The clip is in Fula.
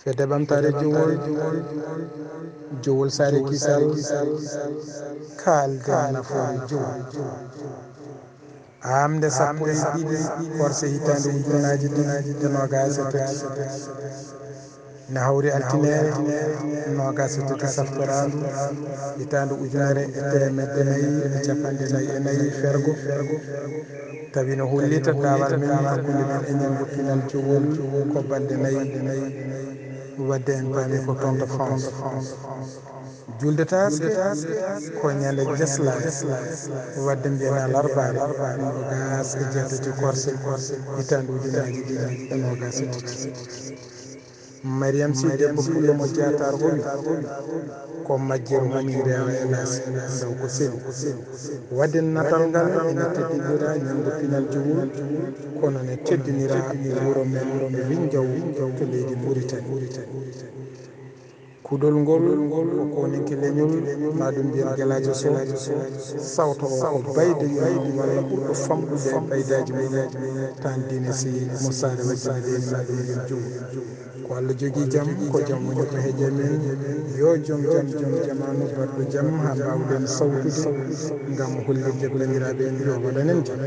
fedde ɓamtare jowol sare kisal kalden nafoore jowol amde sappo e ɗiɗi korse hitande ujunnaji ɗiɗi e nogas e tati ne hawri altinere nogas e tati saftorandu hitande ujunere e temedde nayyi e capanɗe nayyi e nayyi fergo tawi no hollita dawal men hakkude men e ñamgo pinal jowol ko balɗe nayyi wadde en paami ko toon to France julde taske ko ñande jeslade wadde mbiyen alarbaɗe nogas e jeetati korse hitande ujunnaji ɗiɗi e nogas e tati Mariam Sy debbo pullo mo jatar o wi ko majjere mum rewa e laasi ndaw ko seli wadde natal ngal ene teddinira ñamgo pinal jowol kono ne teddinira wuro men e Rindiaw to leydi Mauritanie kuɗol ngol ko ninki leñol maɗum mbiyen guelajo Sow sawto o ko bayde yimɓe walla ɓurɗo famɗude e baydaji mumen tan dine si mo sare wajjini leydi maɗum mbiyen jowol ko Allah jogui jaam ko jaam woni ko heeƴe men yo joom jamanu baɗɗo jaam ha mbawɗen sawtude gam hollirde bandiraɓe yo waɗanen jaam